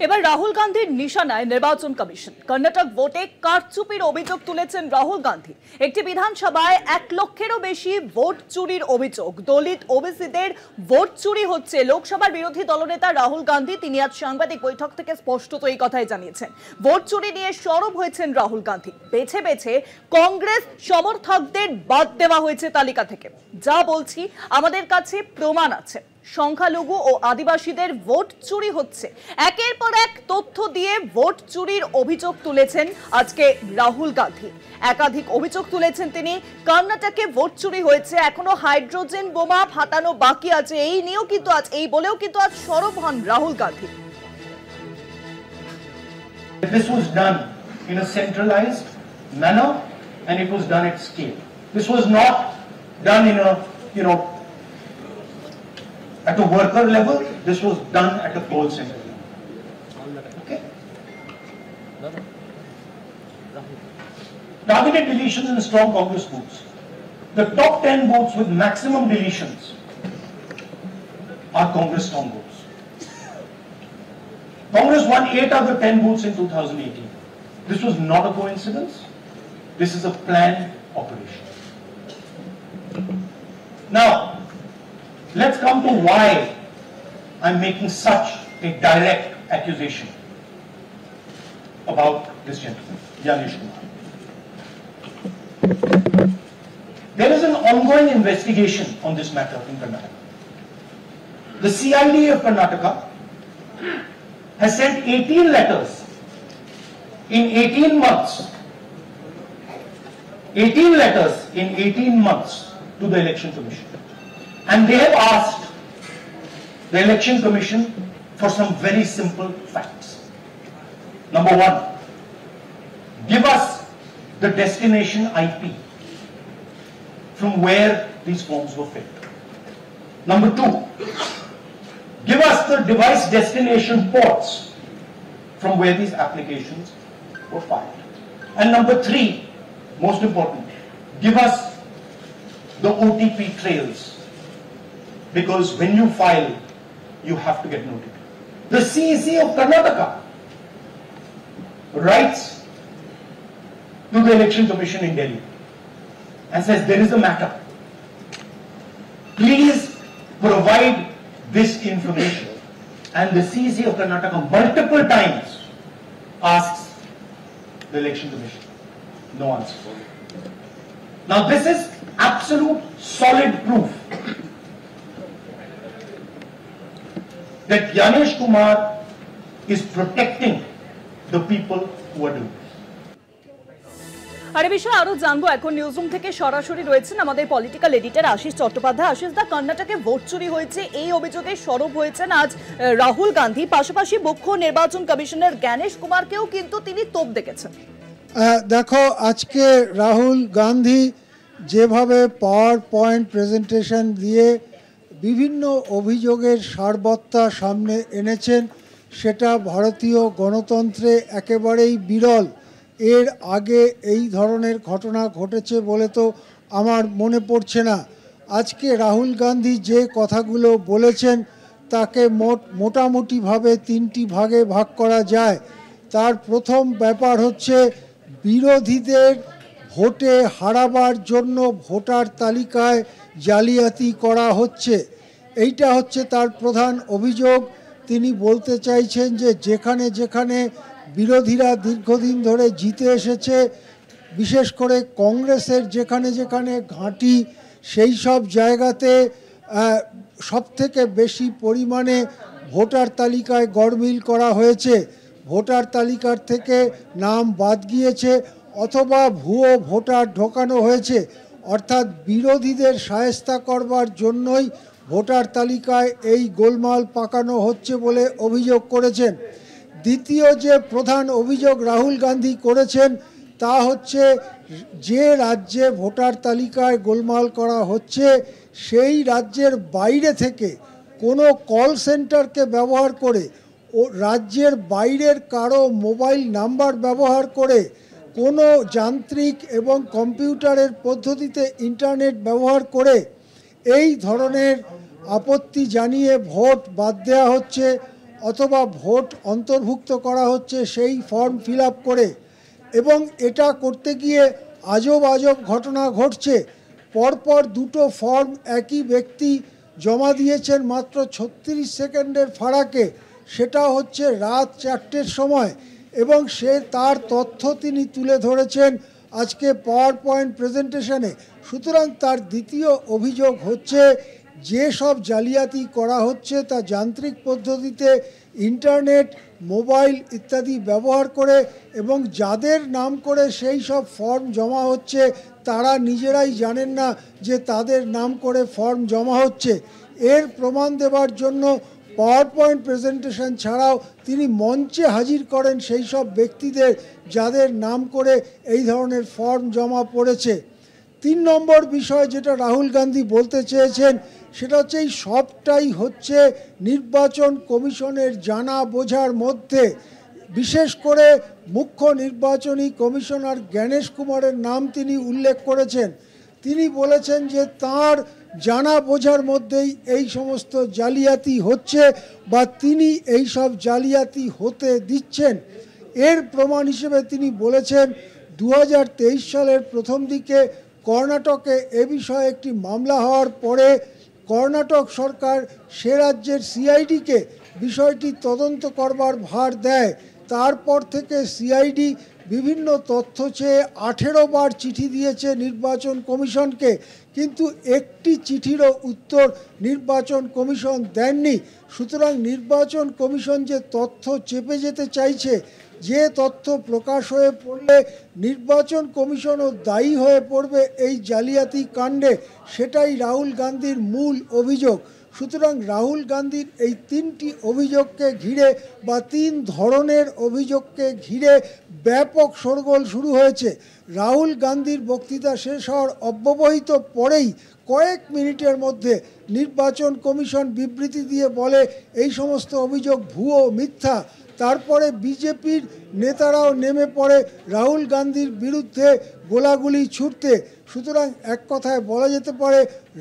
এবার রাহুল গান্ধীর নিশানায় নির্বাচন কমিশন। কর্ণাটক ভোটে কারচুপির অভিযোগ তুলেছেন রাহুল গান্ধী। একটি বিধানসভায় 1 লক্ষেরও বেশি ভোট চুরির অভিযোগ। দলিত ওবিসিদের ভোট চুরি হচ্ছে। লোকসভার বিরোধী দলনেতা রাহুল গান্ধী তিনি আজ সাংবাদিক বৈঠক থেকে স্পষ্টত এই কথাই জানিয়েছেন। ভোট চুরি নিয়ে সরব হয়েছেন রাহুল গান্ধী। বেছে বেছে কংগ্রেস সমর্থকদের বাদ দেওয়া হয়েছে তালিকা থেকে। যা বলছি আমাদের কাছে প্রমাণ আছে। সংখ্যালঘু ও আদিবাসীদের ভোট চুরি হচ্ছে। একের পর এক তথ্য দিয়ে ভোট চুরির অভিযোগ তুলেছেন আজকে রাহুল গান্ধী। একাধিক অভিযোগ তুলেছেন তিনি। কর্ণাটকে ভোট চুরি হয়েছে, এখনো হাইড্রোজেন বোমা ফাটানো বাকি আছে, এই নিয়েও কিন্তু এই বলেও কিন্তু আজ সরব হন Rahul Gandhi. This was done in a centralized manner and it was done at scale. This was not done in a, at a worker level. This was done at a poll center level. Okay? Targeted deletions in strong Congress booths. The top 10 booths with maximum deletions are Congress strong booths. Congress won 8 out of the 10 booths in 2018. This was not a coincidence. This is a planned operation. Now, let's come to why I'm making such a direct accusation about this gentleman, Gyanesh Kumar. There is an ongoing investigation on this matter in Karnataka. The CID of Karnataka has sent 18 letters in 18 months. 18 letters in 18 months to the Election Commission. And they have asked the Election Commission for some very simple facts. Number one, give us the destination IP from where these forms were filled. Number two, give us the device destination ports from where these applications were filed. And number three, most important, give us the OTP trails, because when you file, you have to get notified. The CEC of Karnataka writes to the Election Commission in Delhi and says there is a matter. Please provide this information. And the CEC of Karnataka multiple times asks the Election Commission. No answer. Now this is absolute solid proof that Gyanesh Kumar is protecting the people who are doing this. আর এই বিষয়ে আরো জানবো। এখন newsroom থেকে সরাসরি রয়েছেন আমাদের political editor Ashis Chattopadhyay. Ashis দা, কর্ণাটকে ভোট চুরি হয়েছে এই অভিযোগে সরব হয়েছেন আজ রাহুল গান্ধী। পাশাপাশি মুখ্য নির্বাচন কমিশনার জ্ঞানেশ কুমারকেও কিন্তু তিনি তোপ দেখেছেন। দেখো, আজকে রাহুল গান্ধী যেভাবে পাওয়ার পয়েন্ট প্রেজেন্টেশন দিয়ে বিভিন্ন অভিযোগের সারবত্তা সামনে এনেছেন, সেটা ভারতীয় গণতন্ত্রে একেবারেই বিরল। এর আগে এই ধরনের ঘটনা ঘটেছে বলে তো আমার মনে পড়ছে না। আজকে রাহুল গান্ধী যে কথাগুলো বলেছেন তাকে মোটামুটিভাবে 3টি ভাগে ভাগ করা যায়। তার প্রথম ব্যাপার হচ্ছে বিরোধীদের ভোটে হারাবার জন্য ভোটার তালিকায় জালিয়াতি করা হচ্ছে, এইটা হচ্ছে তার প্রধান অভিযোগ। তিনি বলতে চাইছেন যে যেখানে যেখানে বিরোধীরা দীর্ঘদিন ধরে জিতে এসেছে, বিশেষ করে কংগ্রেসের যেখানে যেখানে ঘাঁটি, সেই সব জায়গাতে সবথেকে বেশি পরিমাণে ভোটার তালিকায় গড়মিল করা হয়েছে। ভোটার তালিকার থেকে নাম বাদ গিয়েছে অথবা ভুয়ো ভোটার ঢোকানো হয়েছে। অর্থাৎ বিরোধীদের শায়েস্তা করবার জন্যই ভোটার তালিকায় এই গোলমাল পাকানো হচ্ছে বলে অভিযোগ করেছেন। দ্বিতীয় যে প্রধান অভিযোগ রাহুল গান্ধী করেছেন তা হচ্ছে যে রাজ্যে ভোটার তালিকায় গোলমাল করা হচ্ছে সেই রাজ্যের বাইরে থেকে কোনো কল সেন্টারকে ব্যবহার করে ও রাজ্যের বাইরের কারো মোবাইল নাম্বার ব্যবহার করে কোনো যান্ত্রিক এবং কম্পিউটারের পদ্ধতিতে ইন্টারনেট ব্যবহার করে এই ধরনের আপত্তি জানিয়ে ভোট বাদ দেওয়া হচ্ছে। অথবা ভোট অন্তর্ভুক্ত করা হচ্ছে সেই ফর্ম ফিল আপ করে, এবং এটা করতে গিয়ে আজব আজব ঘটনা ঘটছে। পরপর দুটো ফর্ম একই ব্যক্তি জমা দিয়েছেন মাত্র 36 সেকেন্ডের ফারাকে, সেটা হচ্ছে রাত 4টের সময়, এবং তার তথ্য তিনি তুলে ধরেছেন আজকে পাওয়ার পয়েন্ট প্রেজেন্টেশনে। সুতরাং তার দ্বিতীয় অভিযোগ হচ্ছে যে সব জালিয়াতি করা হচ্ছে তা যান্ত্রিক পদ্ধতিতে ইন্টারনেট, মোবাইল ইত্যাদি ব্যবহার করে, এবং যাদের নাম করে সেই সব ফর্ম জমা হচ্ছে তারা নিজেরাই জানেন না যে তাদের নাম করে ফর্ম জমা হচ্ছে। এর প্রমাণ দেওয়ার জন্য পাওয়ার পয়েন্ট প্রেজেন্টেশন ছাড়াও তিনি মঞ্চে হাজির করেন সেই সব ব্যক্তিদের যাদের নাম করে এই ধরনের ফর্ম জমা পড়েছে। 3 নম্বর বিষয় যেটা রাহুল গান্ধী বলতে চেয়েছেন সেটা হচ্ছে এই সবটাই হচ্ছে নির্বাচন কমিশনের জানা বোঝার মধ্যে। বিশেষ করে মুখ্য নির্বাচনী কমিশনার জ্ঞানেশ কুমারের নাম তিনি উল্লেখ করেছেন। তিনি বলেছেন যে তার জানা বোঝার মধ্যেই এই সমস্ত জালিয়াতি হচ্ছে বা তিনি এই সব জালিয়াতি হতে দিচ্ছেন। এর প্রমাণ হিসেবে তিনি বলেছেন 2023 সালের প্রথম দিকে কর্ণাটকে এ বিষয়ে একটি মামলা হওয়ার পরে কর্ণাটক সরকার সে রাজ্যের সিআইডিকে বিষয়টি তদন্ত করবার ভার দেয়। তারপর থেকে সিআইডি বিভিন্ন তথ্য চেয়ে 18 বার চিঠি দিয়েছে নির্বাচন কমিশনকে, কিন্তু একটি চিঠিরও উত্তর নির্বাচন কমিশন দেননি। সুতরাং নির্বাচন কমিশন যে তথ্য চেপে যেতে চাইছে, যে তথ্য প্রকাশ হয়ে পড়লে নির্বাচন কমিশনও দায়ী হয়ে পড়বে এই জালিয়াতি কাণ্ডে, সেটাই রাহুল গান্ধীর মূল অভিযোগ। সুতরাং রাহুল গান্ধীর এই 3টি অভিযোগকে ঘিরে বা 3 ধরনের অভিযোগকে ঘিরে ব্যাপক শোরগোল শুরু হয়েছে। রাহুল গান্ধীর বক্তৃতা শেষ হওয়ার অব্যবহিত পরেই কয়েক মিনিটের মধ্যে নির্বাচন কমিশন বিবৃতি দিয়ে বলে এই সমস্ত অভিযোগ ভুয়ো, মিথ্যা। তারপরে বিজেপির নেতারাও নেমে পড়ে রাহুল গান্ধীর বিরুদ্ধে গোলাগুলি ছুটতে। সুতরাং এক কথায় বলা যেতে পারে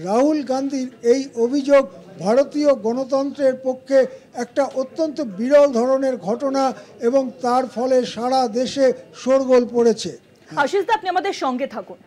রাহুল গান্ধীর এই অভিযোগ ভারতীয় গণতন্ত্রের পক্ষে একটা অত্যন্ত বিরল ধরনের ঘটনা, এবং তার ফলে সারা দেশে শোরগোল পড়েছে। আশিস দা, আপনি আমাদের সঙ্গে থাকুন।